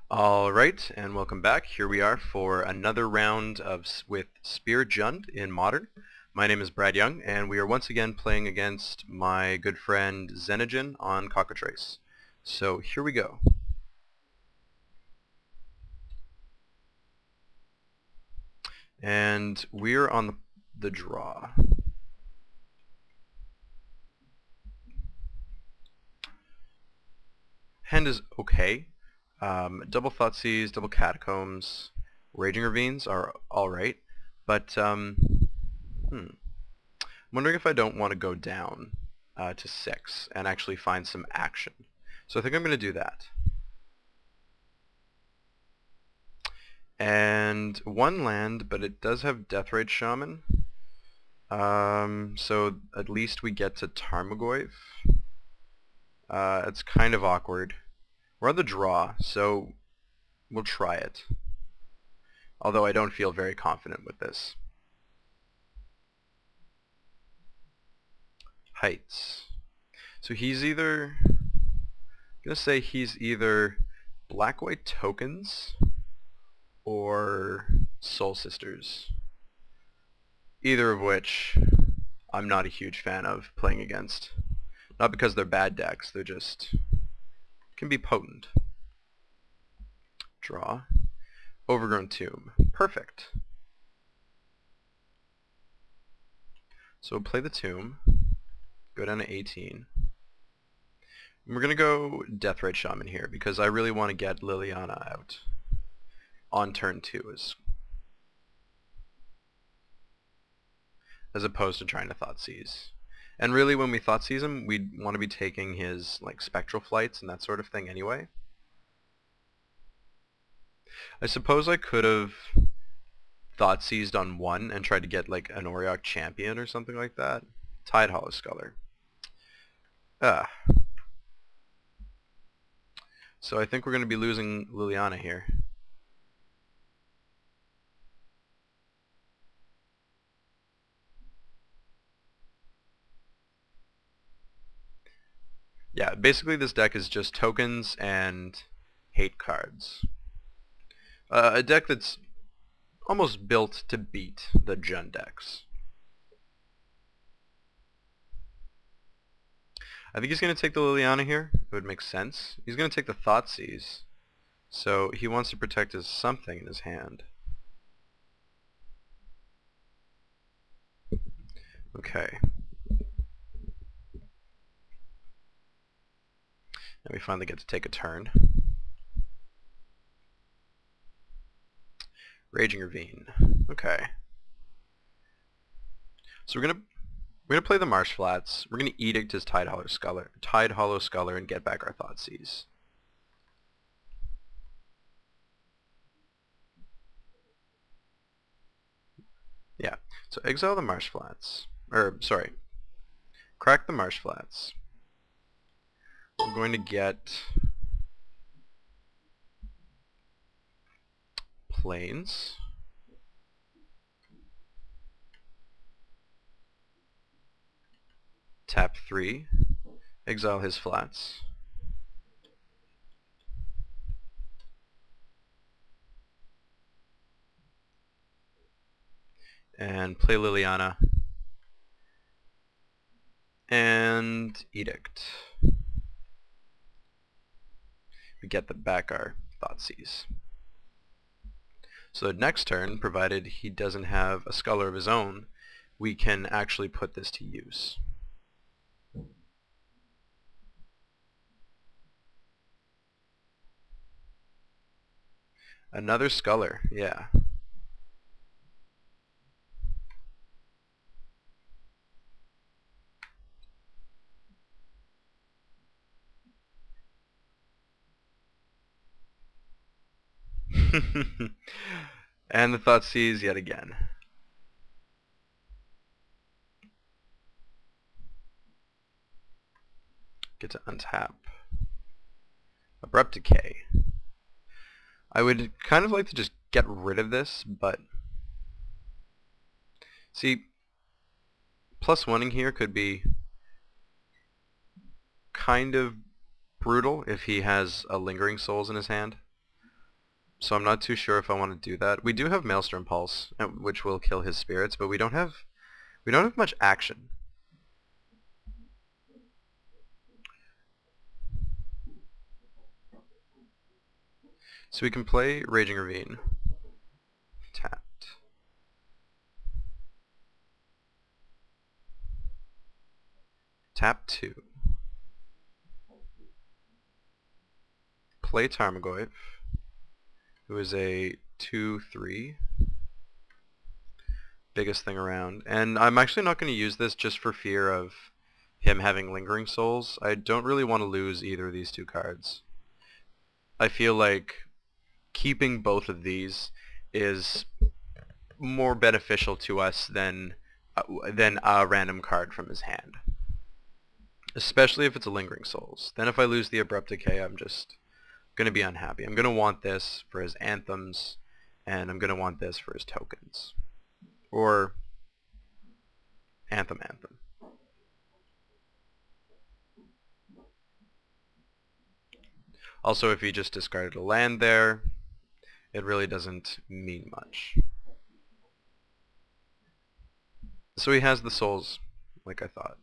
Alright, and welcome back. Here we are for another round with Spear Jund in Modern. My name is Brad Young, and we are once again playing against my good friend Xenogen on Cockatrice. So here we go. And we're on the draw. Hand is okay. Double Thoughtseize, double Catacombs, Raging Ravines are alright, but I'm wondering if I don't want to go down to 6 and actually find some action. So I think I'm going to do that. And one land, but it does have Deathrite Shaman. So at least we get to Tarmogoyf. It's kind of awkward. We're on the draw, so we'll try it. Although I don't feel very confident with this. Heights. So he's either... I'm going to say he's either Black-White Tokens or Soul Sisters. Either of which I'm not a huge fan of playing against. Not because they're bad decks, they're just... can be potent. Draw. Overgrown Tomb. Perfect. So we'll play the Tomb. Go down to 18. And we're going to go Deathrite Shaman here because I really want to get Liliana out on turn 2 as opposed to trying to Thoughtseize. And really when we Thoughtseize him, we'd want to be taking his like Spectral Flights and that sort of thing anyway. I suppose I could have Thoughtseized on 1 and tried to get like an Auriok Champion or something like that. Tide Hollow Sculler. So I think we're going to be losing Liliana here. Yeah, basically this deck is just tokens and hate cards. A deck that's almost built to beat the Jund decks. I think he's going to take the Liliana here. It would make sense. He's going to take the Thoughtseize. So he wants to protect his something in his hand. Okay. And we finally get to take a turn. Raging Ravine. Okay. So we're gonna play the Marsh Flats. We're gonna Edict his Tide Hollow Sculler, and get back our Thoughtseize. Yeah. So exile the Marsh Flats. Or sorry. Crack the Marsh Flats. I'm going to get Plains. Tap 3. Exile his flats. And play Liliana. And Edict. We get back our Thoughtseize. So next turn, provided he doesn't have a Sculler of his own, we can actually put this to use. Another Sculler, yeah. And the Thoughtseize yet again. Get to untap. Abrupt Decay. I would kind of like to just get rid of this, but see, +1ing here could be kind of brutal if he has a Lingering Souls in his hand. So I'm not too sure if I want to do that. We do have Maelstrom Pulse, which will kill his spirits, but we don't have much action. So we can play Raging Ravine. Tapped. Tap 2. Play Tarmogoyf, who is a 2/3. Biggest thing around. And I'm actually not going to use this just for fear of him having Lingering Souls. I don't really want to lose either of these two cards. I feel like keeping both of these is more beneficial to us than a random card from his hand. Especially if it's a Lingering Souls. Then if I lose the Abrupt Decay, I'm just going to be unhappy. I'm going to want this for his Anthems, and I'm going to want this for his tokens. Or Anthem. Also, if he just discarded a land there, it really doesn't mean much. So he has the souls, like I thought.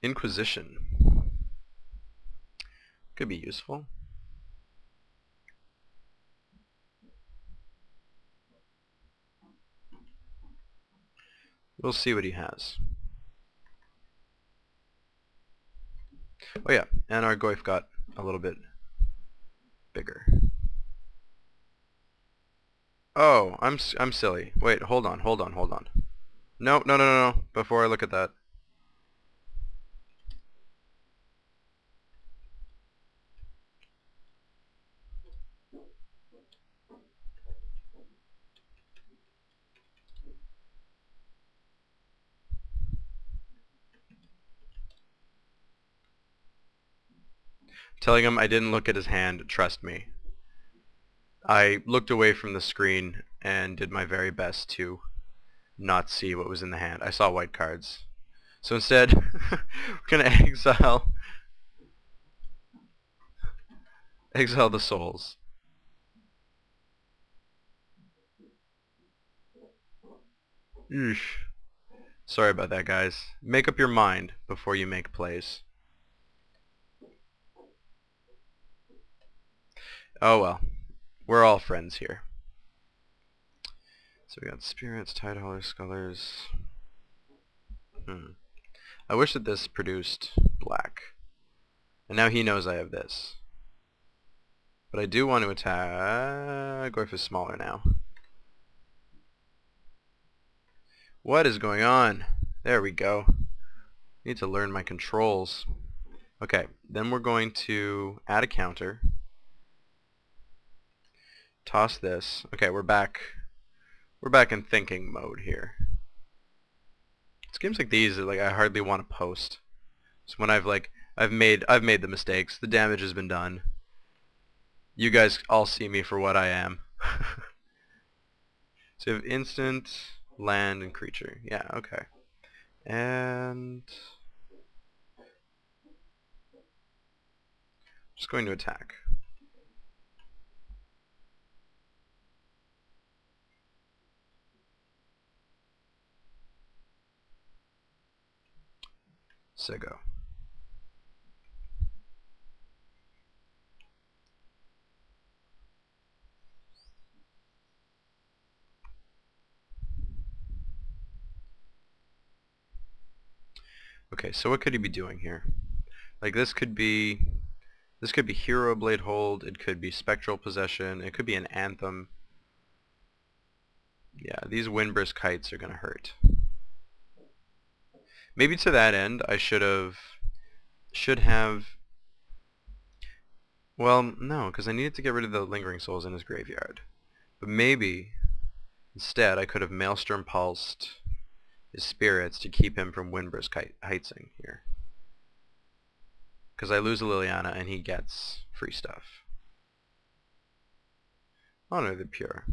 Inquisition. Could be useful. We'll see what he has. Oh yeah, and our Goyf got a little bit bigger. Oh, I'm silly. Wait, hold on. No. Before I look at that. Telling him I didn't look at his hand, trust me. I looked away from the screen and did my very best to not see what was in the hand. I saw white cards. So instead, we're going to exile the souls. Eesh. Sorry about that, guys. Make up your mind before you make plays. Oh well. We're all friends here. So we got spirits, Tideholder, Scullers. I wish that this produced black. And now he knows I have this. But I do want to attack. Goyf is smaller now. What is going on? There we go. Need to learn my controls. Okay, then we're going to add a counter. Toss this. Okay, we're back. We're back in thinking mode here. It's games like these that I hardly want to post. It's when I've made the mistakes. The damage has been done. You guys all see me for what I am. So you have instant, land, and creature. Yeah, okay. And just going to attack. Sego. Okay, so what could he be doing here? Like this could be Hero Blade Hold, it could be Spectral Possession, it could be an Anthem. Yeah, these Windburst Kites are gonna hurt. Maybe to that end I should have well, no, because I needed to get rid of the Lingering Souls in his graveyard. But maybe instead I could have Maelstrom Pulsed his spirits to keep him from Windburst Heitzing here. Because I lose a Liliana and he gets free stuff. Honor the Pure.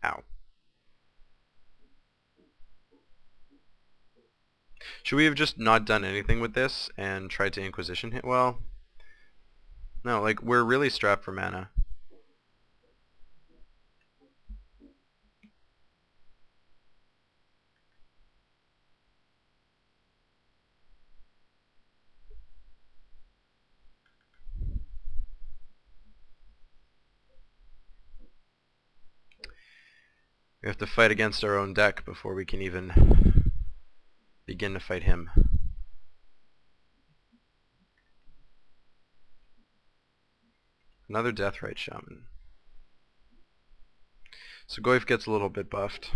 Ow. Should we have just not done anything with this and tried to Inquisition hit? Well, no, like, we're really strapped for mana. We have to fight against our own deck before we can even begin to fight him. Another Deathrite Shaman. So Goyf gets a little bit buffed.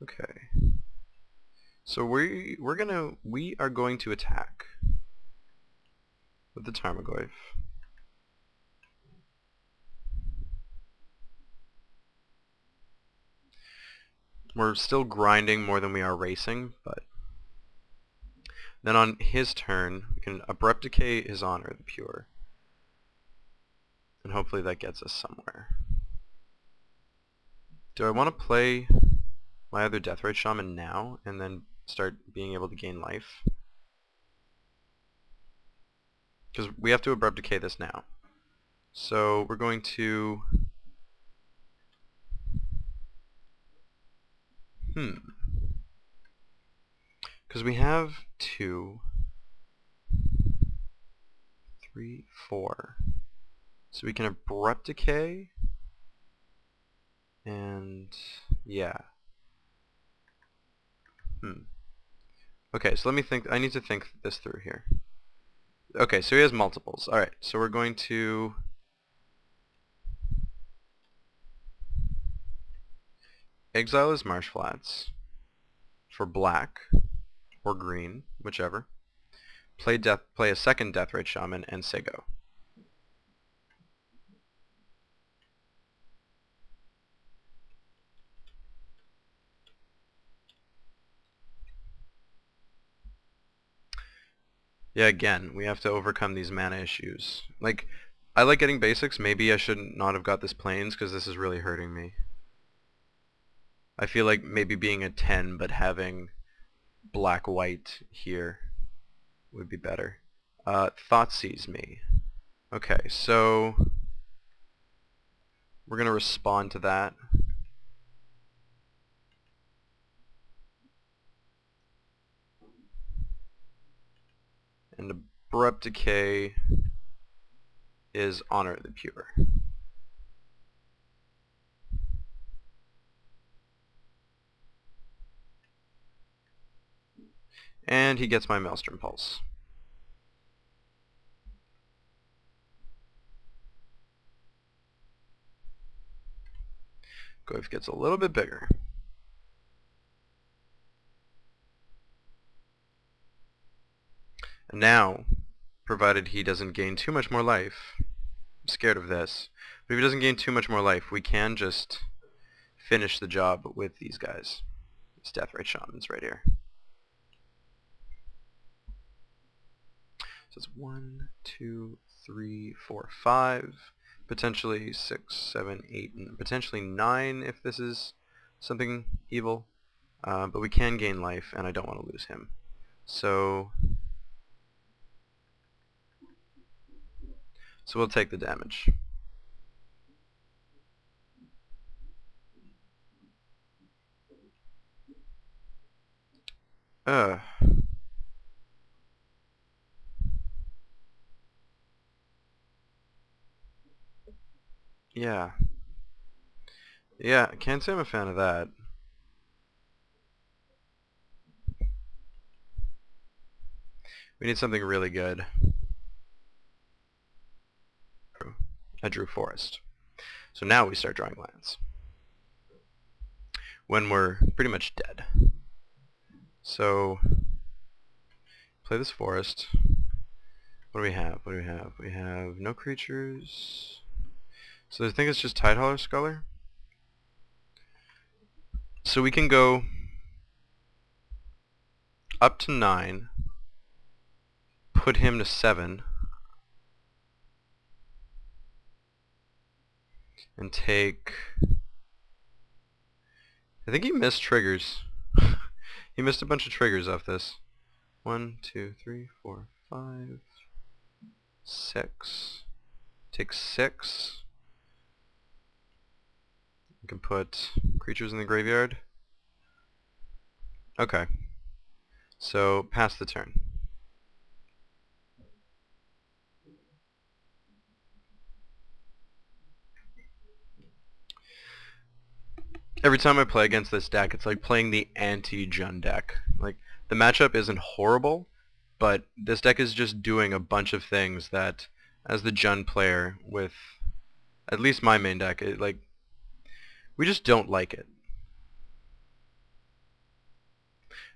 Okay. So we are going to attack with the Tarmogoyf. We're still grinding more than we are racing, but then on his turn we can Abrupt Decay his Honor, the Pure. And hopefully that gets us somewhere. Do I want to play my other Deathrite Shaman now and then start being able to gain life? Because we have to Abrupt Decay this now. So we're going to... Because we have 2, 3, 4. So we can Abrupt Decay. And... yeah. Okay, so let me think. I need to think this through here. Okay, so he has multiples. Alright, so we're going to... exile his Marsh Flats for black or green, whichever. Play a second Deathrite Shaman and say go. Yeah, again, we have to overcome these mana issues. Like, I like getting basics. Maybe I should not have got this Plains because this is really hurting me. I feel like maybe being a 10 but having black-white here would be better. Thoughtseize me. Okay, so we're going to respond to that. And Abrupt Decay is Honor the Pure. And he gets my Maelstrom Pulse. Goyf gets a little bit bigger. And now, provided he doesn't gain too much more life, I'm scared of this, but if he doesn't gain too much more life, we can just finish the job with these guys. These Deathrite Shamans right here. So it's 1, 2, 3, 4, 5, potentially 6, 7, 8, and potentially 9 if this is something evil. But we can gain life, and I don't want to lose him. So we'll take the damage. Yeah. Yeah, can't say I'm a fan of that. We need something really good. I drew Forest. So now we start drawing lands. When we're pretty much dead. So, play this Forest. What do we have? What do we have? We have no creatures. So I think it's just Tidehauler Sculler. So we can go up to 9, put him to 7, and take... I think he missed triggers. He missed a bunch of triggers off this. 1, 2, 3, 4, 5, 6. Take 6. You can put creatures in the graveyard. Okay. So, pass the turn. Every time I play against this deck, it's like playing the anti-Jund deck. Like, the matchup isn't horrible, but this deck is just doing a bunch of things that, as the Jund player, with at least my main deck, we just don't like it.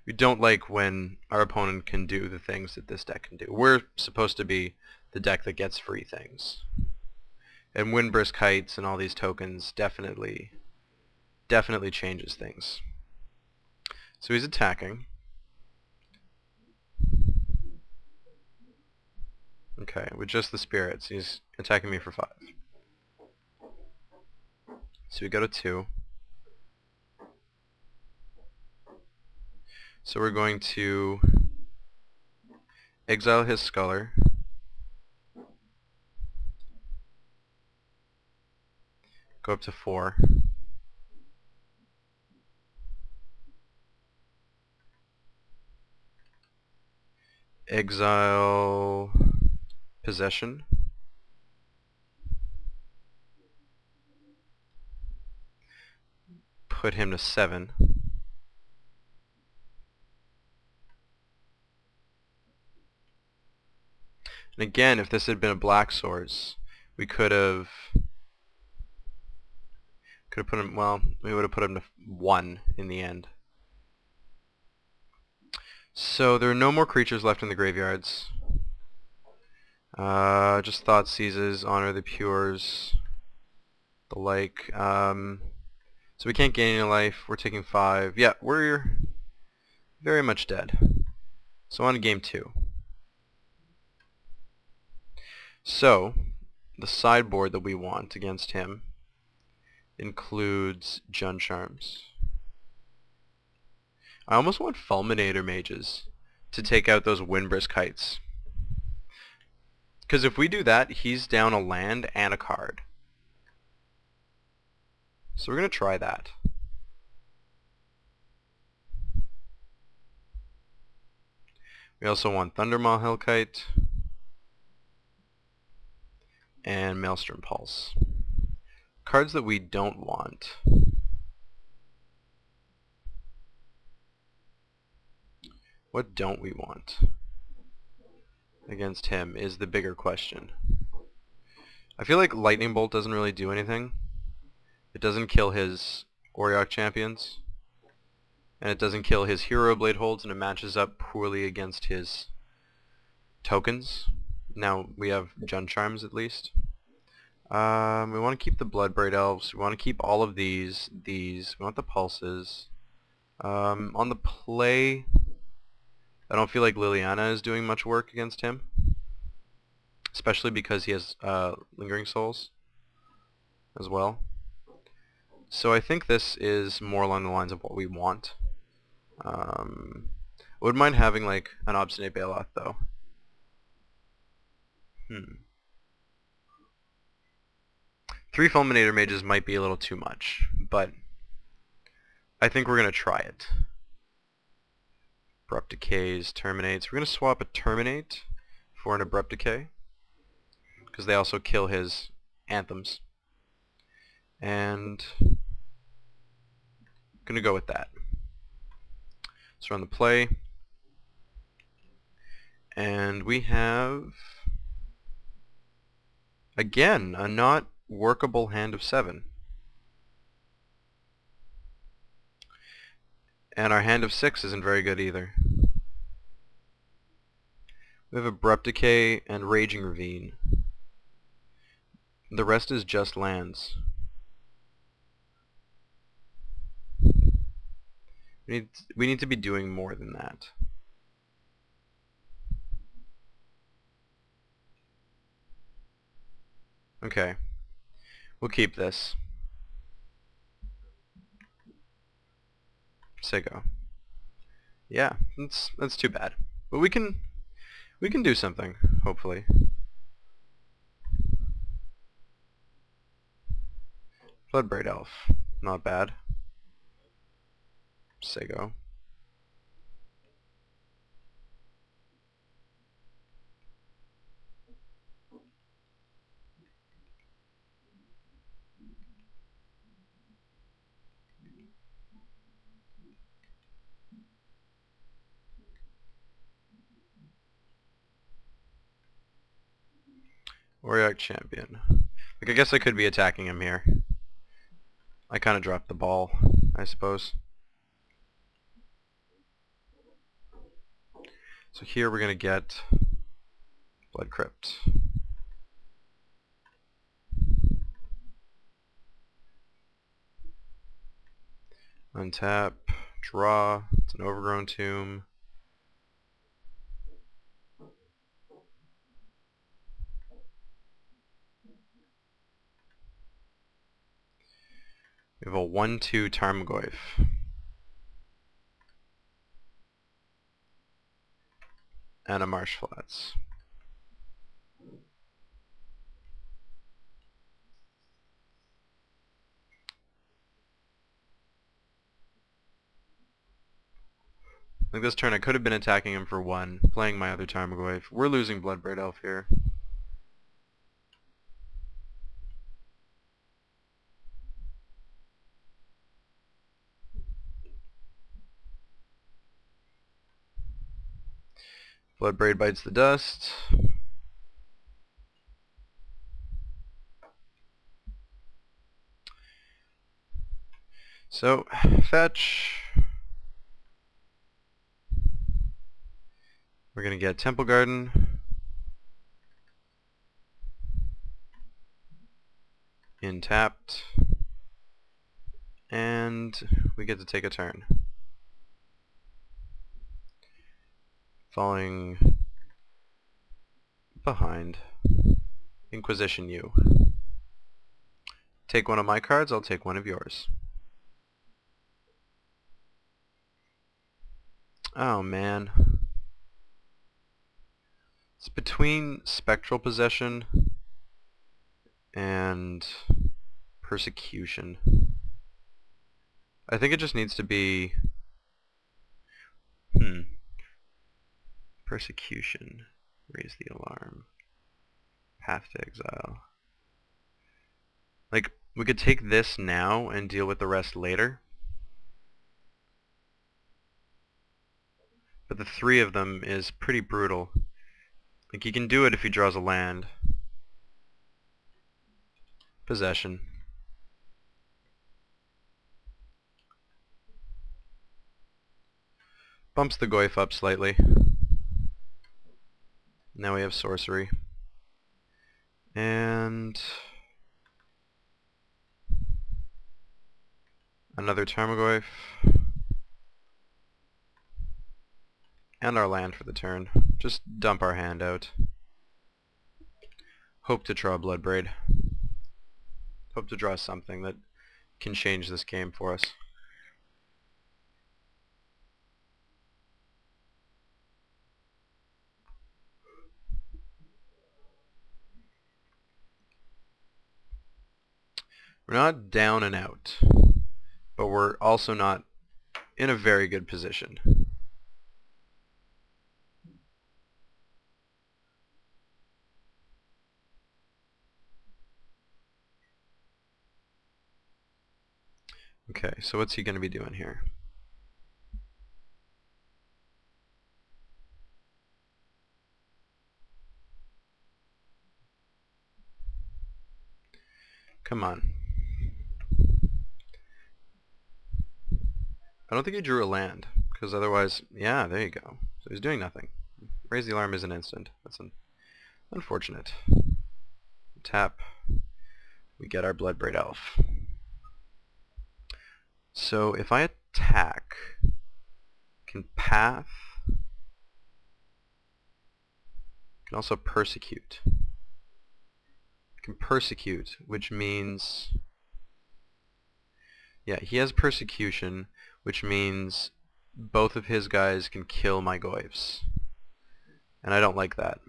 We don't like when our opponent can do the things that this deck can do. We're supposed to be the deck that gets free things. And Windbrisk Heights and all these tokens definitely changes things. So he's attacking. Okay, with just the spirits, he's attacking me for 5. So we go to 2. So we're going to exile his Sculler. Go up to 4. Exile Possession. Put him to 7. And again, if this had been a black source, we could have put him, well, we would have put him to 1 in the end. So there are no more creatures left in the graveyards. Just Thought Seizes, Honor the Pures, the like. So we can't gain any life. We're taking 5. Yeah, we're very much dead. So on to game 2. So the sideboard that we want against him includes Jund Charms. I almost want Fulminator Mages to take out those Windbrisk Heights. Because if we do that, he's down a land and a card. So we're going to try that. We also want Thundermaw Hellkite and Maelstrom Pulse. Cards that we don't want. What don't we want against him is the bigger question. I feel like Lightning Bolt doesn't really do anything. It doesn't kill his Auriok champions, and it doesn't kill his Hero Blade holds, and it matches up poorly against his tokens. Now we have Jund Charms at least. We want to keep the Bloodbraid Elves. We want to keep all of these. We want the Pulses. On the play, I don't feel like Liliana is doing much work against him, especially because he has Lingering Souls as well. So I think this is more along the lines of what we want. I wouldn't mind having like an Obstinate Bailout though. 3 Fulminator Mages might be a little too much, but I think we're going to try it. Abrupt Decays, Terminates. We're going to swap a Terminate for an Abrupt Decay, because they also kill his Anthems. And I'm going to go with that. So run the play. And we have, again, a not workable hand of 7. And our hand of 6 isn't very good either. We have Abrupt Decay and Raging Ravine. The rest is just lands. We need to be doing more than that. Okay. We'll keep this. Say go. Yeah, that's too bad. But we can do something, hopefully. Bloodbraid Elf. Not bad. Say go. Warrior Champion. Like, I guess I could be attacking him here. I kind of dropped the ball, I suppose. So here we're going to get Blood Crypt. Untap, draw, it's an overgrown tomb. We have a 1/2 Tarmogoyf. And a Marsh Flats. Like this turn I could have been attacking him for 1, playing my other Tarmogoyf. We're losing Bloodbraid Elf here. Bloodbraid bites the dust. So, fetch. We're going to get Temple Garden. Tapped. And we get to take a turn. Falling behind. Inquisition you. Take one of my cards, I'll take one of yours. Oh man. It's between Spectral Possession and Persecution. I think it just needs to be... Persecution. Raise the alarm. Path to exile. Like, we could take this now and deal with the rest later. But the 3 of them is pretty brutal. Like, he can do it if he draws a land. Possession. Bumps the Goyf up slightly. Now we have sorcery. And another Tarmogoyf. And our land for the turn. Just dump our hand out. Hope to draw a Bloodbraid. Hope to draw something that can change this game for us. We're not down and out, but we're also not in a very good position. Okay, so what's he going to be doing here? Come on. I don't think he drew a land, because otherwise, yeah, there you go. So he's doing nothing. Raise the alarm is an instant. That's unfortunate. Tap. We get our Bloodbraid Elf. So if I attack, can path, can also persecute. can persecute, which means... Yeah, he has persecution, which means both of his guys can kill my goyfs. And I don't like that.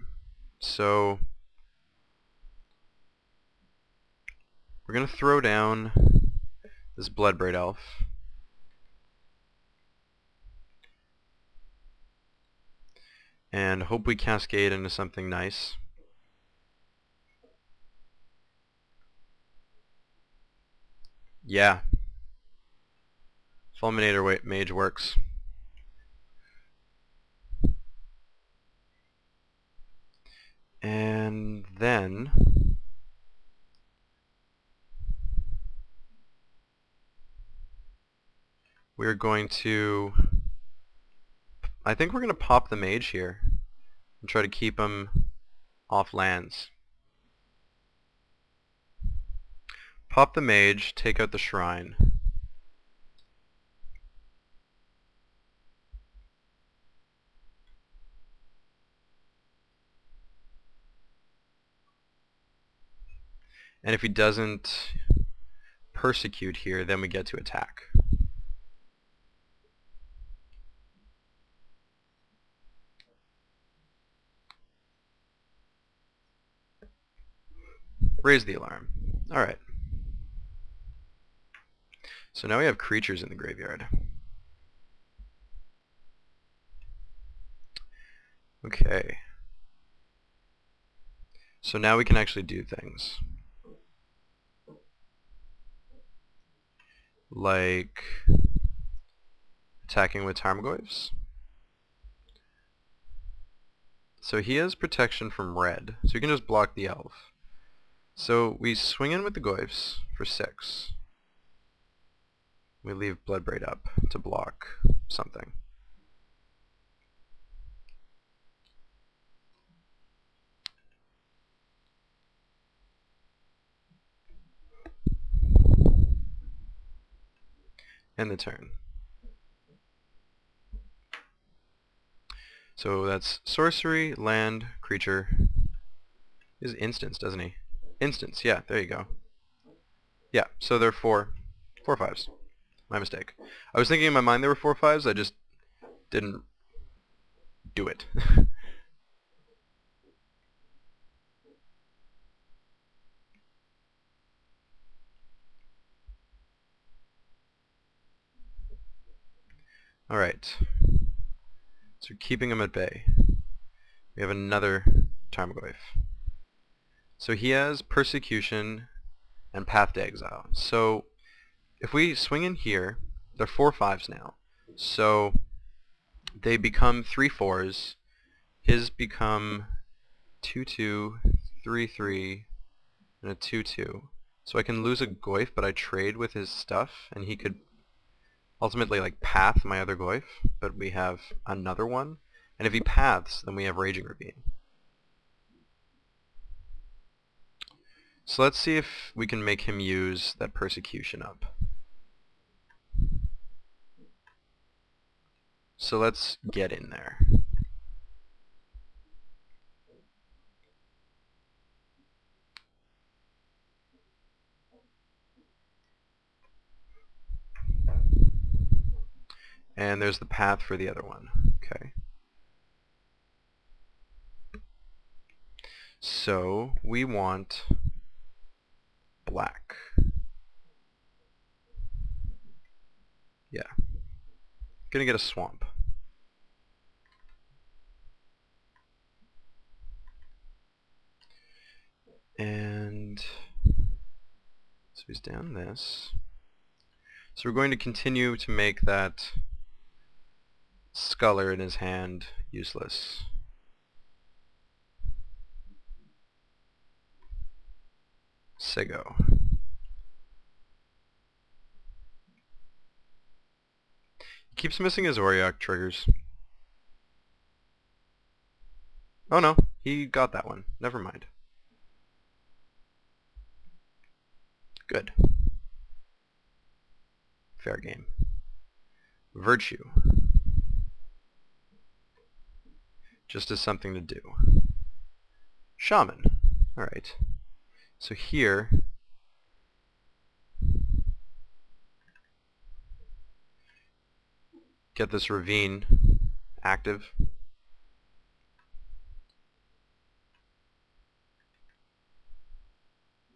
So we're going to throw down this Bloodbraid Elf. And hope we cascade into something nice. Yeah. Fulminator Mage works. And then we're going to... I think we're going to pop the mage here and try to keep him off lands. Pop the mage, take out the shrine. And if he doesn't persecute here, then we get to attack. Raise the alarm. Alright. So now we have creatures in the graveyard. Okay. So now we can actually do things. Like attacking with Tarmogoyfs. So he has protection from red, so he can just block the elf. So we swing in with the Goyfs for 6. We leave Bloodbraid up to block something. And the turn. So that's sorcery, land, creature. He has instance, doesn't he? Instance, yeah, there you go. Yeah, so there are 4 5s. My mistake. I was thinking in my mind there were 4 5s, I just didn't do it. Alright. So keeping him at bay. We have another Tarmogoyf. So he has persecution and path to exile. So if we swing in here, they're 4 5s now. So they become 3 4s. His become 2 2, 3 3, and a 2 2. So I can lose a Goyf, but I trade with his stuff, and he could ultimately like path my other Goyf, but we have another one. And if he paths, then we have Raging Ravine. So let's see if we can make him use that persecution up. So let's get in there. And there's the path for the other one. Okay. So we want black. Yeah. Gonna get a swamp. And so he's down this. So we're going to continue to make that Sculler in his hand useless. Sego. He keeps missing his Auriok triggers. Oh no, he got that one. Never mind. Good. Fair game. Virtue. Just as something to do. Shaman. Alright. So here, get this ravine active.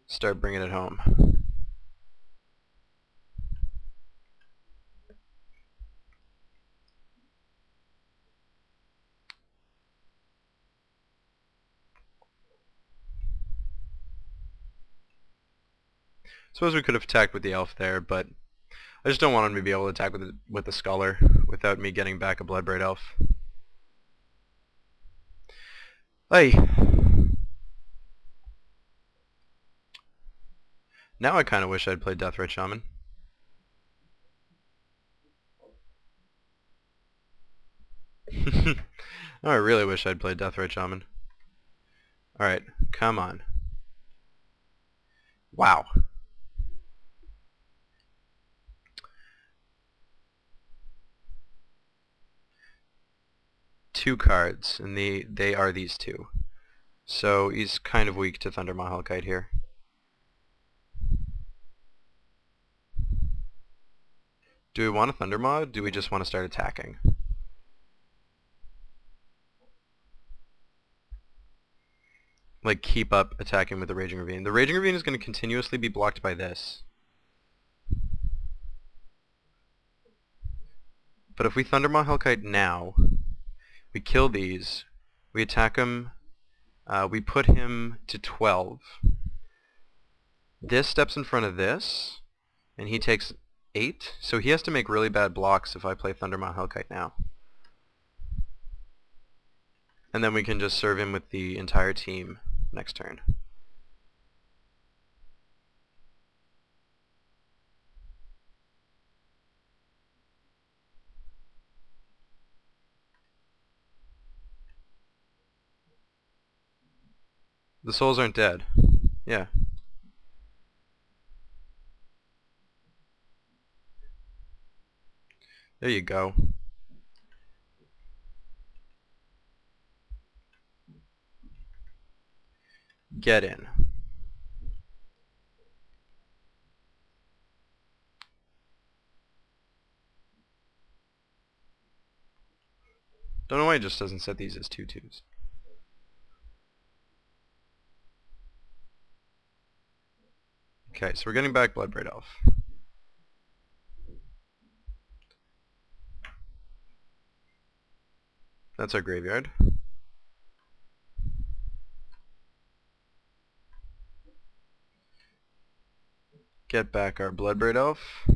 Start bringing it home. Suppose we could have attacked with the elf there, but I just don't want him to be able to attack with the scholar without me getting back a Bloodbraid elf. Hey! Now I kind of wish I'd played Deathrite Shaman. Oh, I really wish I'd played Deathrite Shaman. Alright, come on. Wow. Two cards, and they are these two. So he's kind of weak to Thunder Mahalkite here. Do we want a Thunder Maw? Do we just want to start attacking? Like, keep up attacking with the Raging Ravine. The Raging Ravine is going to continuously be blocked by this. But if we Thunder Maw Hellkite now, we kill these, we attack him, we put him to 12. This steps in front of this, and he takes 8, so he has to make really bad blocks if I play Thunder Maw Hellkite now. And then we can just serve him with the entire team next turn. The souls aren't dead. Yeah. There you go. Get in. Don't know why it just doesn't set these as 2/2s. Okay, so we're getting back Bloodbraid Elf. That's our graveyard. Get back our Bloodbraid Elf.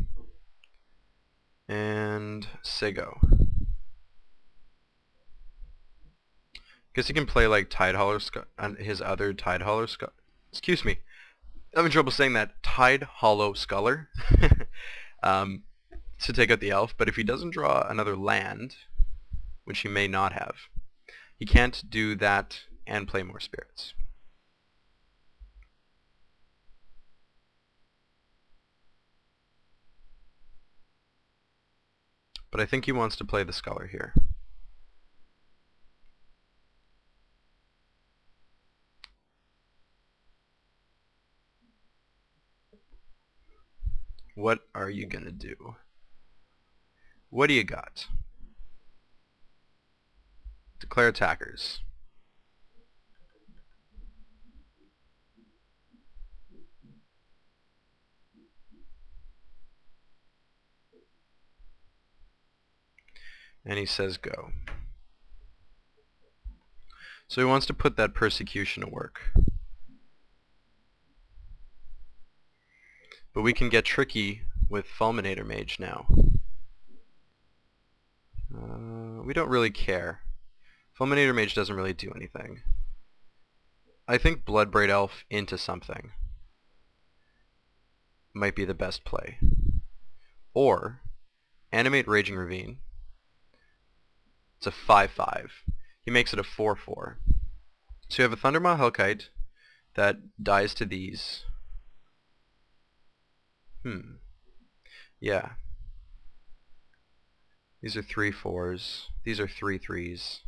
And Sigo. Guess he can play like Tidehollow on his other Tidehollow Sculler. Excuse me. I'm having trouble saying that. Tidehollow Sculler. To take out the elf, but if he doesn't draw another land, which he may not have, he can't do that and play more spirits. But I think he wants to play the Sculler here. What are you gonna do? What do you got? Declare attackers. And he says go. So he wants to put that persecution to work. But we can get tricky with Fulminator Mage now. We don't really care. Fulminator Mage doesn't really do anything. I think Bloodbraid Elf into something might be the best play. Or animate Raging Ravine. It's a 5/5. He makes it a 4/4. So you have a Thundermaw Hellkite that dies to these. Yeah. These are 3/4s. These are 3/3s.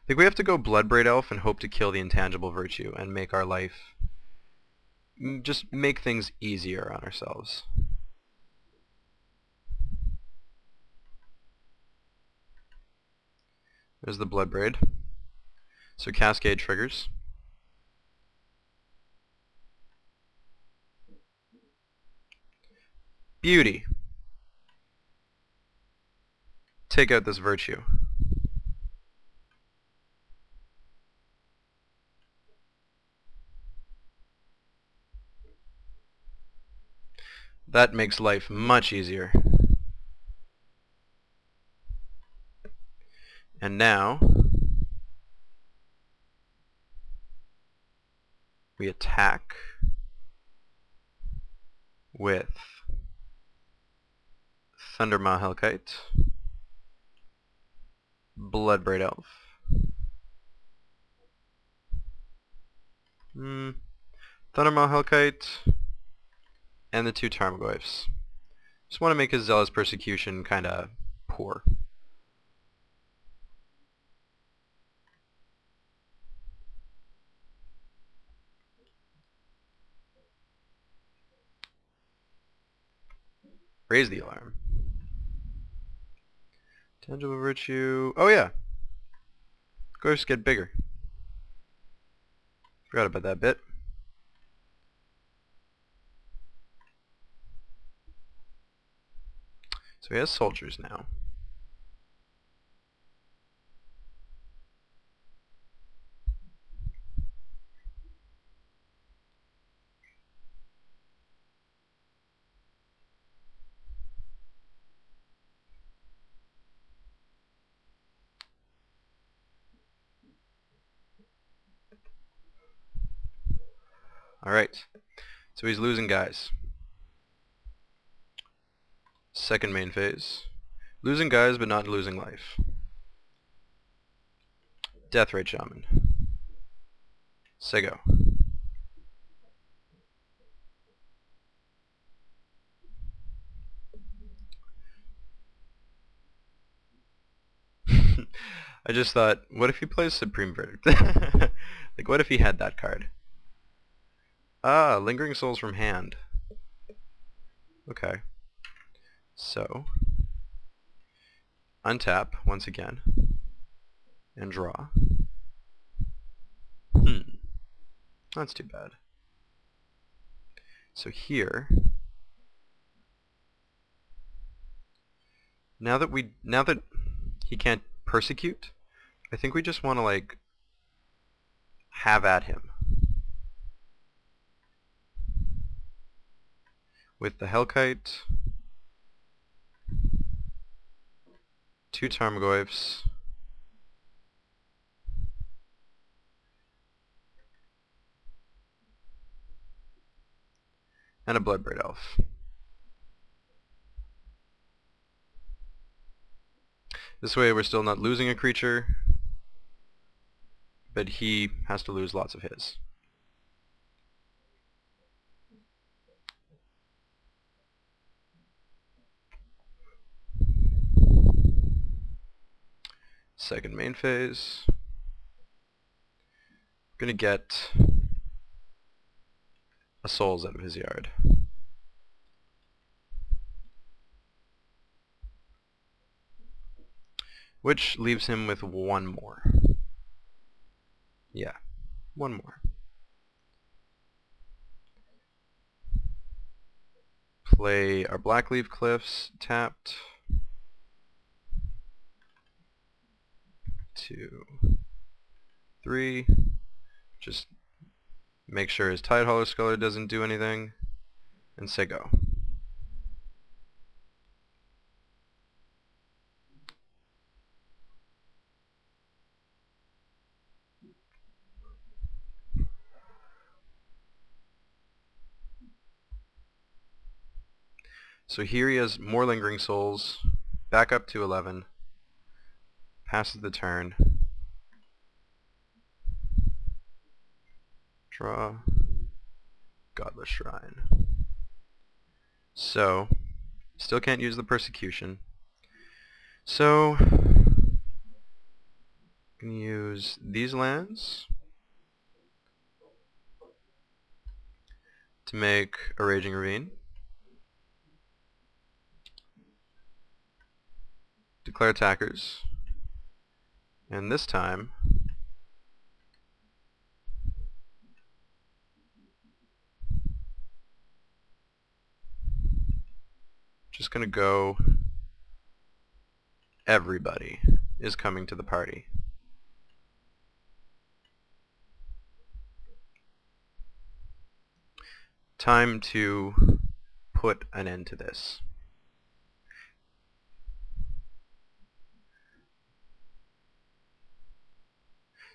think we have to go Bloodbraid Elf and hope to kill the intangible virtue and make our life... just make things easier on ourselves. There's the Bloodbraid. So Cascade triggers. Beauty. Take out this virtue. That makes life much easier. And now we attack with Thundermaw Hellkite, Bloodbraid Elf, Thundermaw Hellkite, and the 2 Tarmogoyfs. Just want to make his Zealous Persecution kinda poor. Raise the alarm. Tangible virtue. Oh yeah. Ghosts get bigger. Forgot about that bit. So he has soldiers now. Alright, so he's losing guys. Second main phase. Losing guys but not losing life. Deathrite Shaman. Sego. I just thought, what if he plays Supreme Verdict? Like, what if he had that card? Ah, Lingering Souls from hand. Okay. So, untap once again, and draw. That's too bad. So here, now that he can't persecute, I think we just want to like have at him with the Hellkite, 2 Tarmogoyfs, and a Bloodbraid Elf. This way we're still not losing a creature, but he has to lose lots of his. Second main phase. Gonna get a Souls out of his yard. Which leaves him with 1 more. Yeah, 1 more. Play our Blackleaf Cliffs tapped. 2, 3. Just make sure his Tidehollow Sculler doesn't do anything, and say go. So here he has more Lingering Souls, back up to 11, passes the turn, draw, Godless Shrine. So, still can't use the Persecution. So, I'm going to use these lands to make a Raging Ravine. Declare attackers. And this time, just going to go, everybody is coming to the party. Time to put an end to this.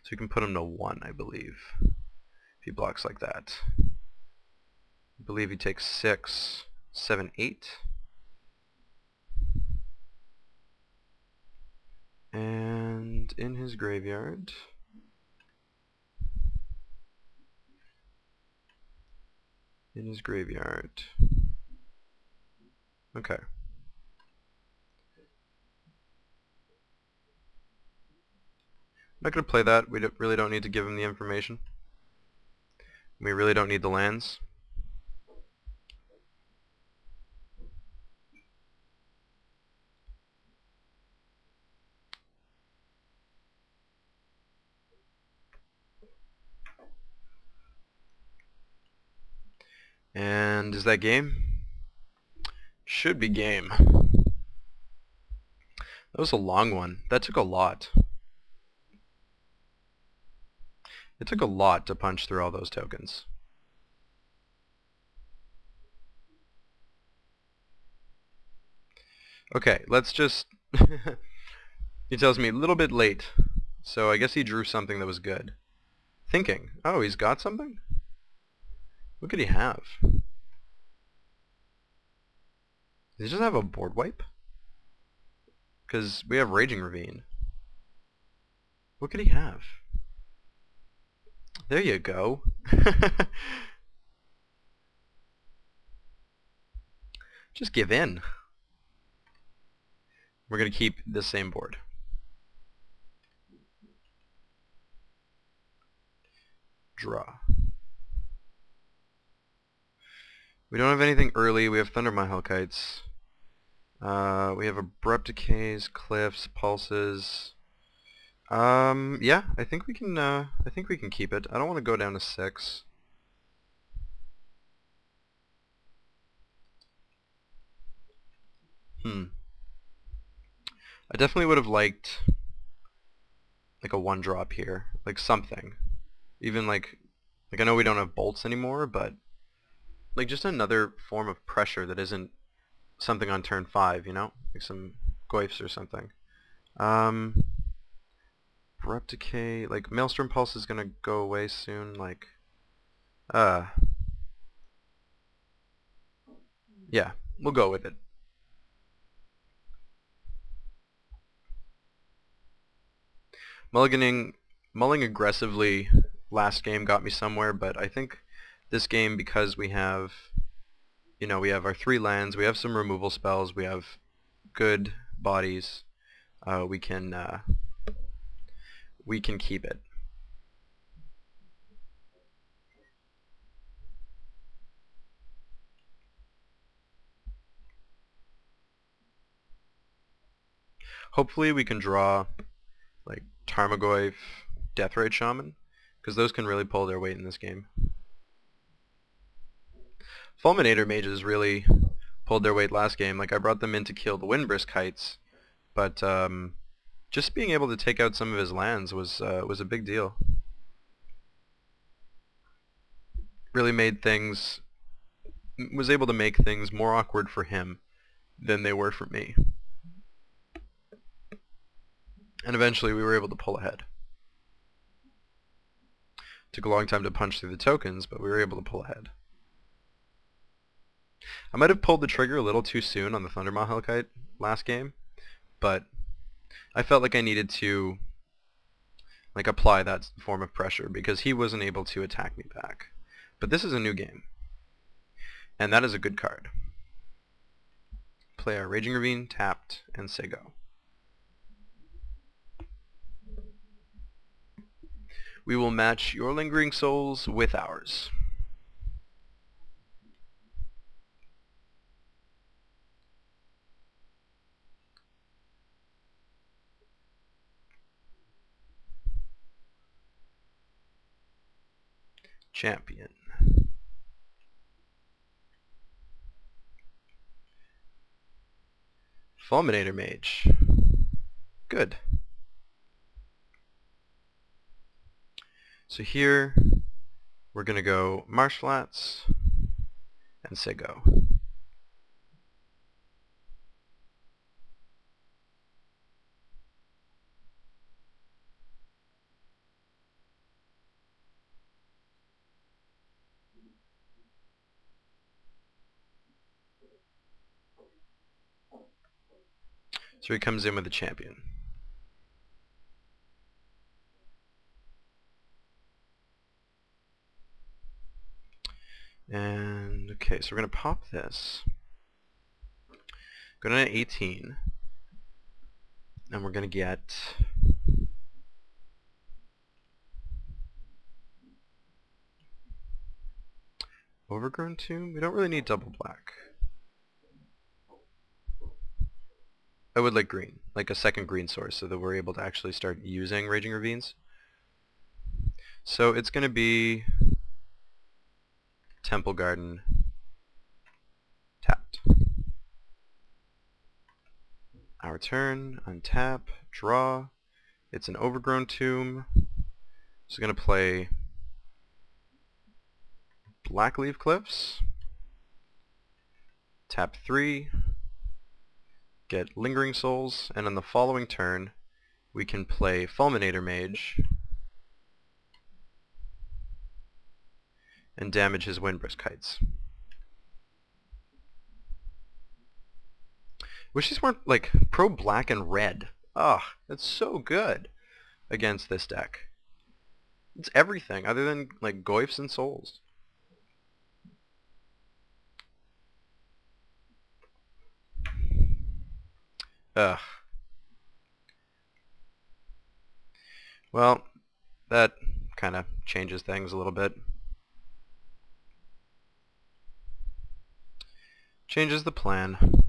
So you can put him to 1, I believe, if he blocks like that. I believe he takes 6, 7, 8. And in his graveyard, okay. I'm not going to play that. We really don't need to give him the information. We really don't need the lands. And is that game? Should be game. That was a long one. That took a lot. It took a lot to punch through all those tokens. Okay, let's just... He tells me a little bit late, so I guess he drew something that was good. Thinking. Oh, he's got something? What could he have? Does he just have a board wipe? Because we have Raging Ravine. What could he have? There you go. Just give in. We're going to keep the same board. Draw. We don't have anything early. We have Thunder Hellkites. We have Abrupt Decays, Cliffs, Pulses. Yeah, I think we can keep it. I don't want to go down to 6. I definitely would have liked like a 1-drop here, like something. Even like I know we don't have bolts anymore, but like just another form of pressure that isn't something on turn 5, you know? Like some Goyfs or something. Abrupt Decay, like Maelstrom Pulse is gonna go away soon, like yeah, we'll go with it. Mulling aggressively last game got me somewhere, but I think this game, because we have, you know, we have our 3 lands, we have some removal spells, we have good bodies, we can keep it. Hopefully we can draw like Tarmogoyf, Deathrite Shaman, because those can really pull their weight in this game. Fulminator Mages really pulled their weight last game. Like I brought them in to kill the Windbrisk Kites, but just being able to take out some of his lands was a big deal. Really made things, was able to make things more awkward for him than they were for me. And eventually we were able to pull ahead. Took a long time to punch through the tokens, but we were able to pull ahead. I might have pulled the trigger a little too soon on the Thundermaw Hellkite last game, but I felt like I needed to like apply that form of pressure because he wasn't able to attack me back. But this is a new game, and that is a good card. Play our Raging Ravine, tapped, and say go. We will match your Lingering Souls with ours. Champion. Fulminator Mage. Good. So here we're going to go Marsh Flats and say go. So he comes in with a champion. And okay, so we're going to pop this. Go down to 18. And we're going to get Overgrown Tomb. We don't really need double black. I would like green, like a second green source, so that we're able to actually start using Raging Ravines. So it's going to be Temple Garden tapped. Our turn, untap, draw. It's an Overgrown Tomb. So going to play Blackleaf Cliffs. Tap 3. Get Lingering Souls, and on the following turn we can play Fulminator Mage and damage his Windbrisk Heights. Wish these weren't like pro black and red. Ah, that's so good against this deck. It's everything other than like Goyfs and Souls. Ugh. Well, that kind of changes things a little bit. Changes the plan.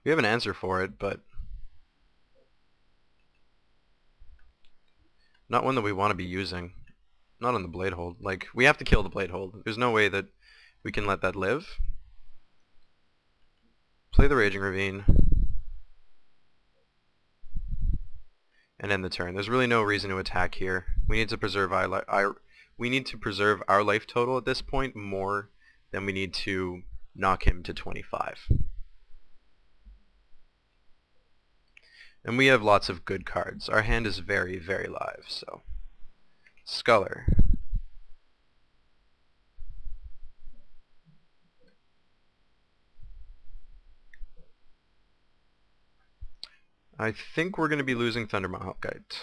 We have an answer for it, but not one that we want to be using. Not on the Bladehold. Like, we have to kill the Bladehold. There's no way that we can let that live. Play the Raging Ravine. And end the turn. There's really no reason to attack here. We need to preserve our life total at this point more than we need to knock him to 25. And we have lots of good cards. Our hand is very, very live, so. Sculler. I think we're going to be losing Thundermahawkite.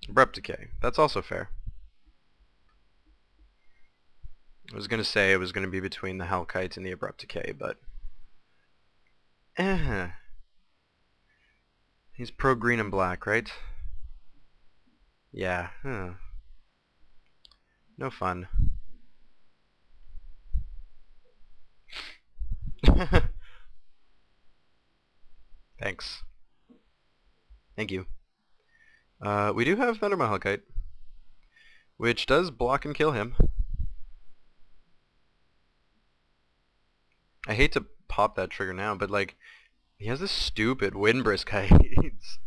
Abrupt Decay. That's also fair. I was going to say it was going to be between the Halkite and the Abrupt Decay, but he's pro green and black, right? Yeah. No fun. Thanks. Thank you. We do have Thunder Mahalkite, which does block and kill him. I hate to pop that trigger now, but like, he has this stupid Windbrisk Heights.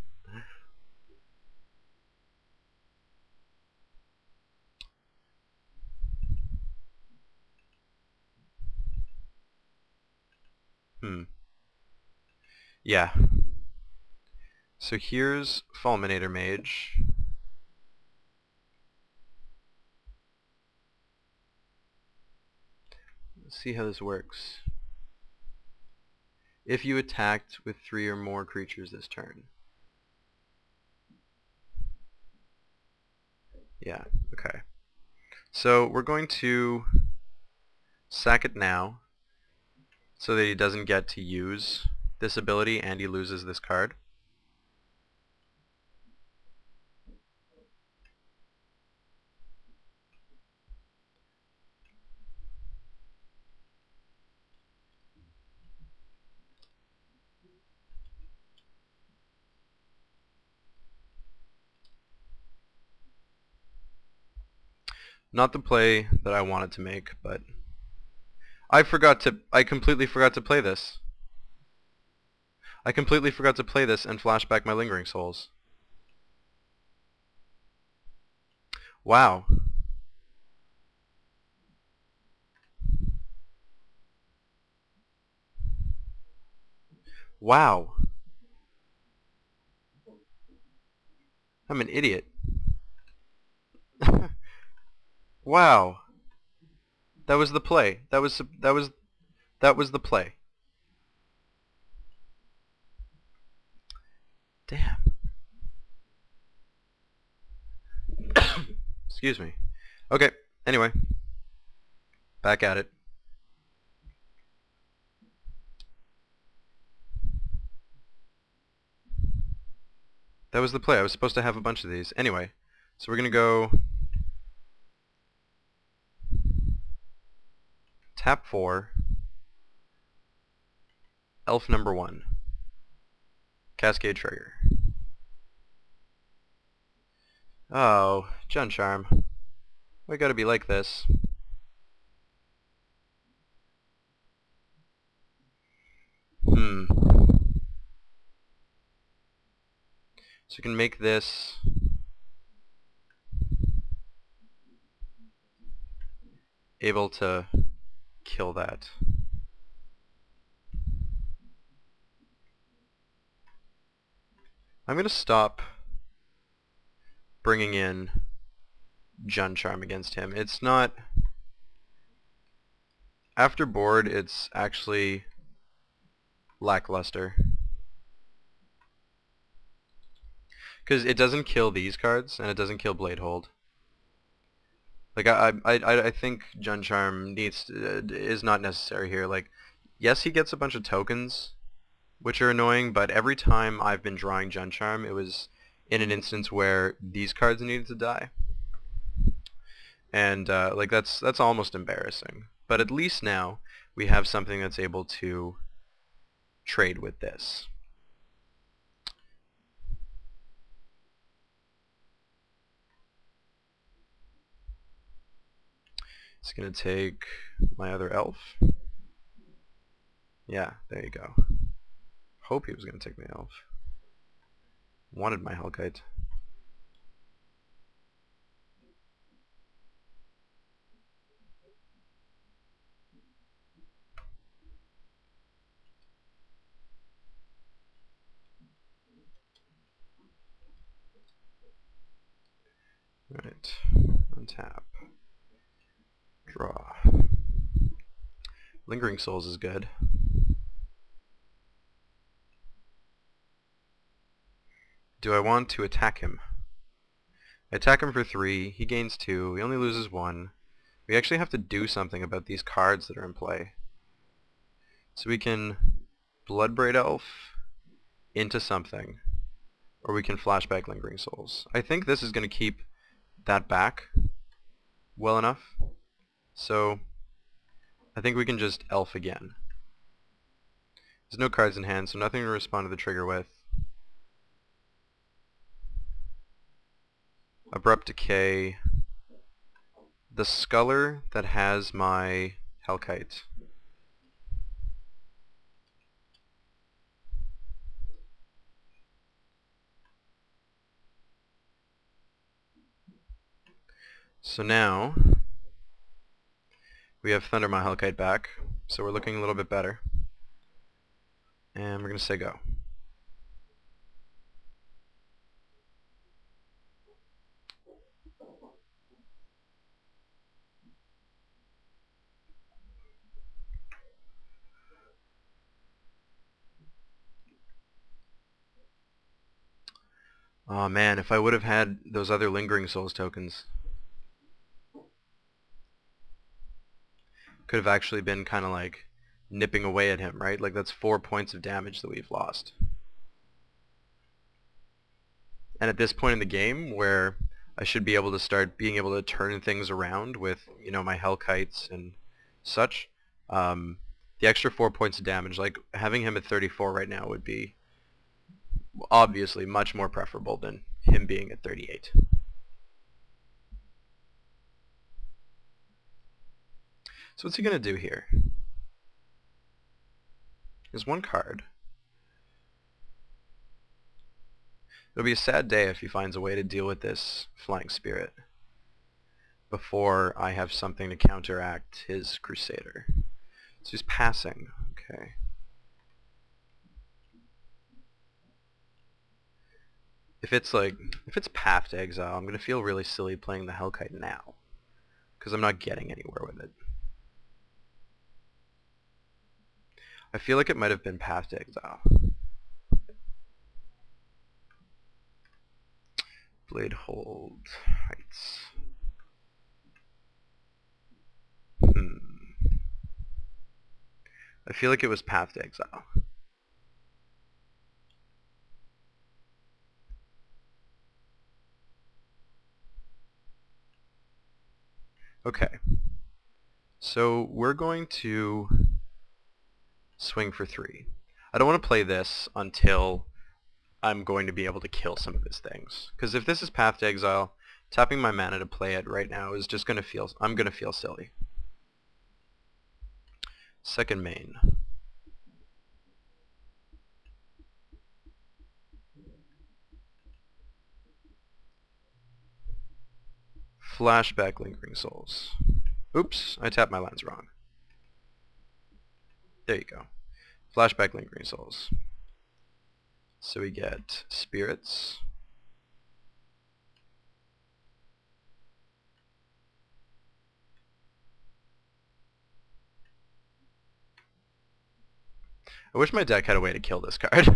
Yeah. So here's Fulminator Mage. Let's see how this works. If you attacked with 3 or more creatures this turn. Yeah, okay. So we're going to sack it now. so that he doesn't get to use this ability and he loses this card. Not the play that I wanted to make, but I completely forgot to play this. I completely forgot to play this and flash back my Lingering Souls. Wow. Wow. I'm an idiot. Wow. That was the play. That was the play. Damn. Excuse me. Okay, anyway. Back at it. That was the play. I was supposed to have a bunch of these. Anyway, so we're going to go tap 4, elf number 1, cascade trigger. Oh, Jun Charm. We gotta be like this. So you can make this able to kill that. I'm gonna stop bringing in Jun Charm against him. It's not... After board, it's actually lackluster. Because it doesn't kill these cards, and it doesn't kill Blade Hold. Like, I think Jun Charm is not necessary here. Like, yes, he gets a bunch of tokens, which are annoying, but every time I've been drawing Jun Charm, it was in an instance where these cards needed to die. And, like, that's almost embarrassing. But at least now, we have something that's able to trade with this. It's going to take my other elf. Yeah, there you go. Hope he was going to take my elf. Wanted my Hellkite. Right, untap. Draw. Lingering Souls is good. Do I want to attack him? I attack him for 3, he gains 2, he only loses 1. We actually have to do something about these cards that are in play. So we can Bloodbraid Elf into something, or we can flashback Lingering Souls. I think this is going to keep that back well enough. So I think we can just elf again. There's no cards in hand, so nothing to respond to the trigger with. Abrupt Decay. The Sculler that has my Hellkite. So now we have Thunder my Hellkite back, so we're looking a little bit better. And we're going to say go. Oh man, if I would have had those other Lingering Souls tokens, could have actually been kind of like nipping away at him, right? Like that's 4 points of damage that we've lost. And at this point in the game where I should be able to start being able to turn things around with, you know, my Hellkites and such, the extra 4 points of damage, like having him at 34 right now would be obviously much more preferable than him being at 38. So what's he going to do here? There's one card. It'll be a sad day if he finds a way to deal with this Flying Spirit before I have something to counteract his Crusader. So he's passing. Okay. If it's Path to Exile, I'm going to feel really silly playing the Hellkite now, because I'm not getting anywhere with it. I feel like it might have been Path to Exile. Blade Hold Heights. I feel like it was Path to Exile. Okay. So we're going to swing for 3. I don't want to play this until I'm going to be able to kill some of his things. Because if this is Path to Exile, tapping my mana to play it right now is just going to feel... I'm going to feel silly. Second main. Flashback Lingering Souls. Oops, I tapped my lands wrong. There you go. Flashback Lingering Souls. So we get Spirits. I wish my deck had a way to kill this card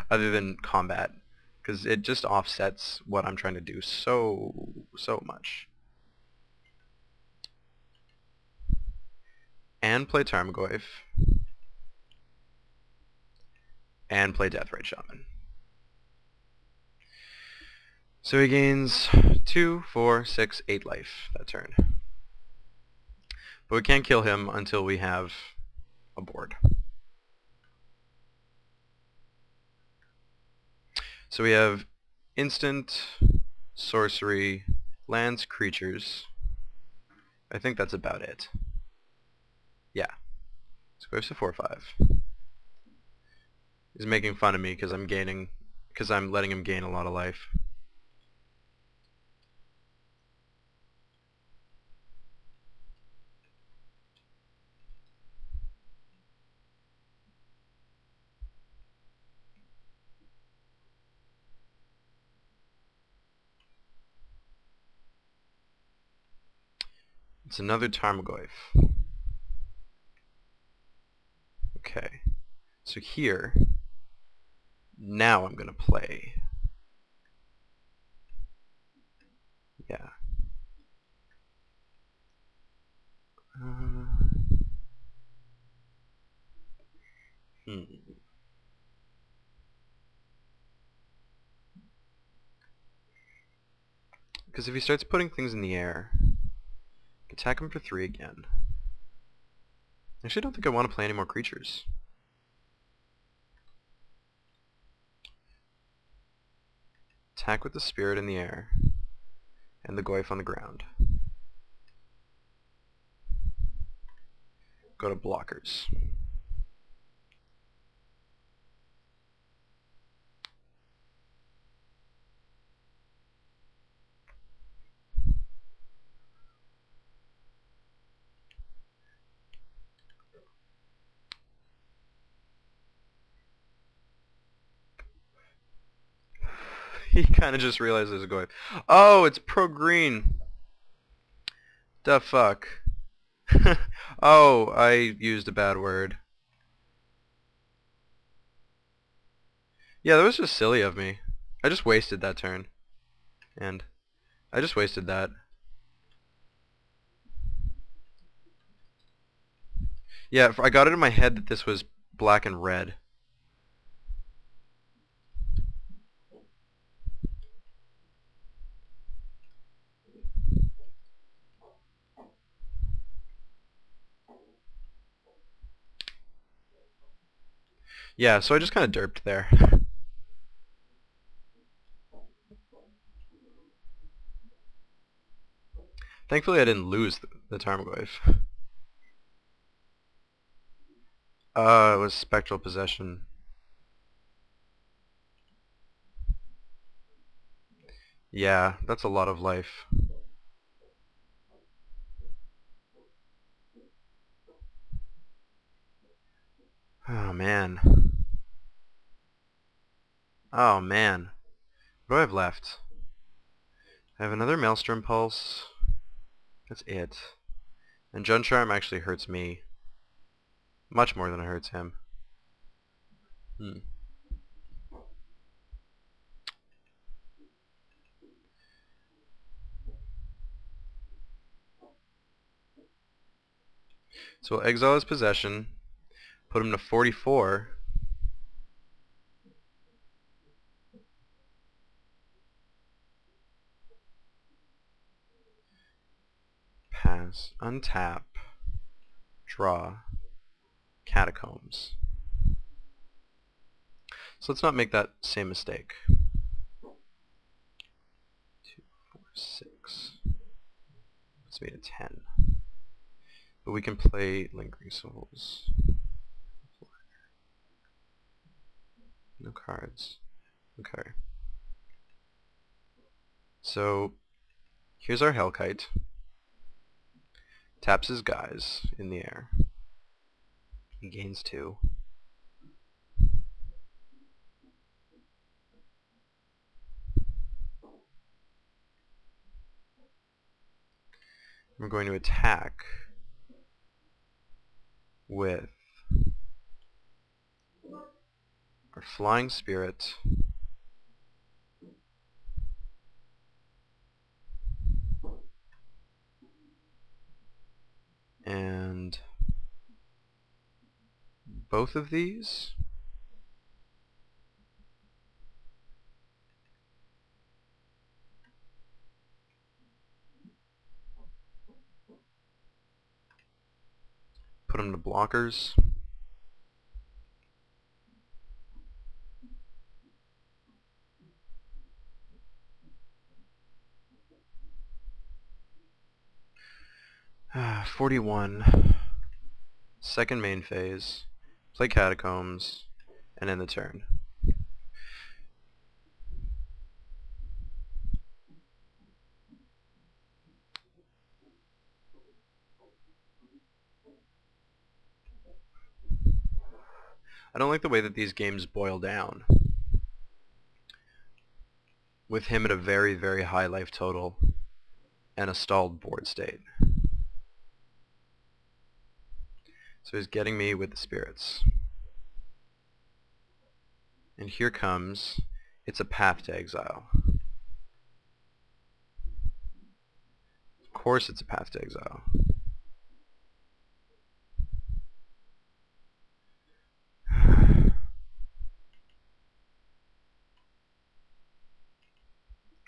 other than combat, because it just offsets what I'm trying to do so much. And play Tarmogoyf. And play Deathrite Shaman. So he gains 2, 4, 6, 8 life that turn. But we can't kill him until we have a board. So we have instant, sorcery, lands, creatures. I think that's about it. Yeah. So goes to 4/5. He's making fun of me because I'm letting him gain a lot of life. It's another Tarmogoyf. Okay. So here, now I'm going to play. Yeah. Because if he starts putting things in the air, attack him for 3 again. I actually don't think I want to play any more creatures. Attack with the Spirit in the air, and the Goyf on the ground. Go to blockers. He kind of just realized there's a Goyf. Oh, it's pro-green. The fuck. Oh, I used a bad word. Yeah, that was just silly of me. I just wasted that turn. And I just wasted that. Yeah, I got it in my head that this was black and red. Yeah, so I just kind of derped there. Thankfully I didn't lose the Tarmogoyf. It was Spectral Possession. Yeah, that's a lot of life. Oh man. Oh man. What do I have left? I have another Maelstrom Pulse. That's it. And Jun Charm actually hurts me. Much more than it hurts him. So we'll exile his possession, put him to 44. Pass, untap, draw, Catacombs. So let's not make that same mistake. 2, 4, 6. Let's make it 10. But we can play Lingering Souls. No cards. Okay. So here's our Hellkite. Taps his guys in the air. He gains 2. We're going to attack with our Flying Spirit and both of these. Put them to blockers. Ah, 41. Second main phase. Play Catacombs, and end the turn. I don't like the way that these games boil down, with him at a very, very high life total and a stalled board state. So he's getting me with the spirits. And here comes, it's a path to exile. Of course it's a path to exile.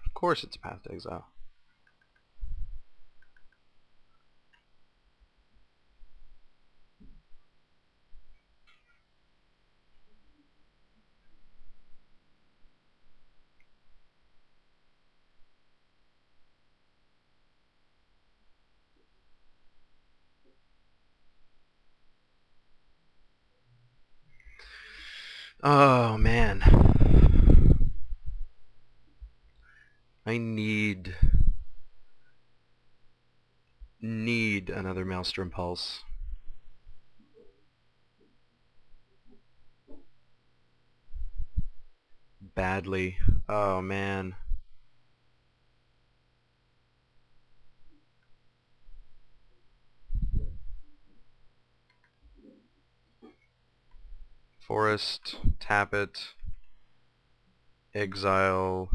Of course it's a path to exile. Oh man. I need another Maelstrom Pulse. Badly. Oh man. Forest, tap it, exile,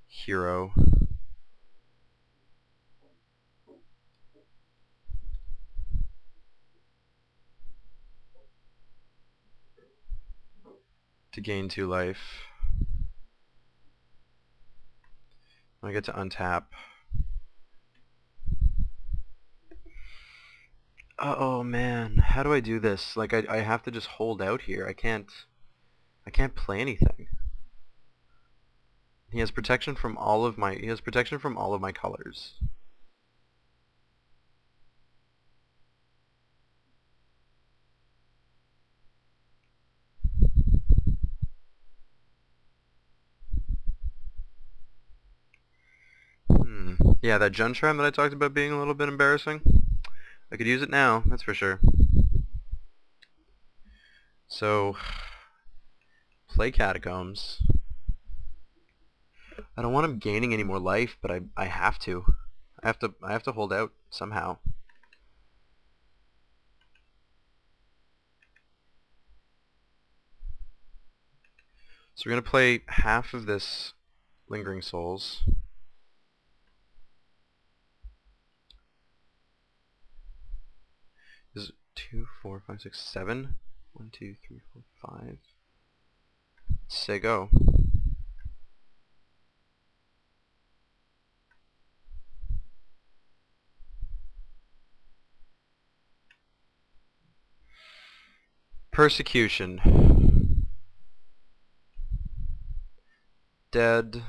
hero. to gain 2 life. I get to untap. Oh man, how do I do this? Like I have to just hold out here. I can't play anything. He has protection from all of my colors. Yeah, that Juntram that I talked about being a little bit embarrassing. I could use it now, that's for sure. So, play Catacombs. I don't want him gaining any more life, but I have to. I have to hold out somehow. So we're gonna play half of this Lingering Souls. Is it 2, 4, 5, 6, 7? 1, 2, 3, 4, 5. Say go. Persecution. Dead.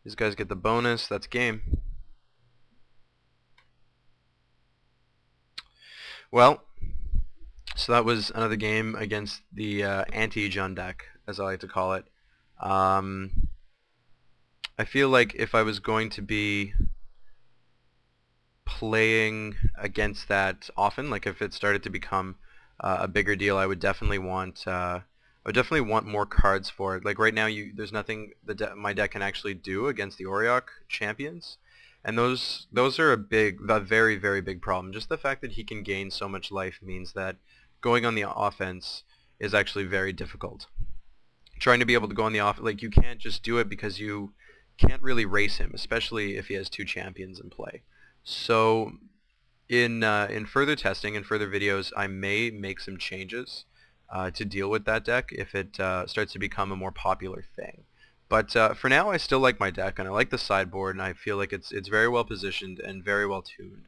These guys get the bonus. That's game. Well, so that was another game against the anti-Jun deck, as I like to call it. I feel like if I was going to be playing against that often, like if it started to become a bigger deal, I would definitely want more cards for it. Like right now, there's nothing my deck can actually do against the Auriok champions, and those are a very very big problem. Just the fact that he can gain so much life means that going on the offense is actually very difficult. Trying to be able to go on the like you can't just do it because you can't really race him, especially if he has 2 champions in play. So in further testing and further videos, I may make some changes to deal with that deck if it starts to become a more popular thing. But for now, I still like my deck, and I like the sideboard, and I feel like it's very well positioned and very well tuned.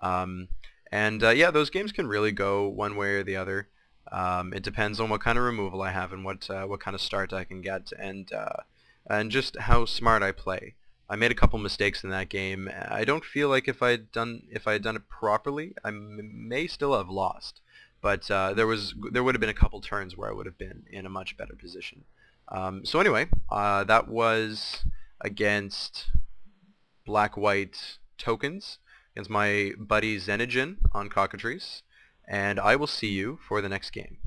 Yeah, those games can really go one way or the other. It depends on what kind of removal I have and what kind of start I can get, and just how smart I play. I made a couple mistakes in that game. I don't feel like if I had done it properly, I may still have lost. But there would have been a couple turns where I would have been in a much better position. So anyway, that was against black-white tokens against my buddy Xenogen on Cockatrice, and I will see you for the next game.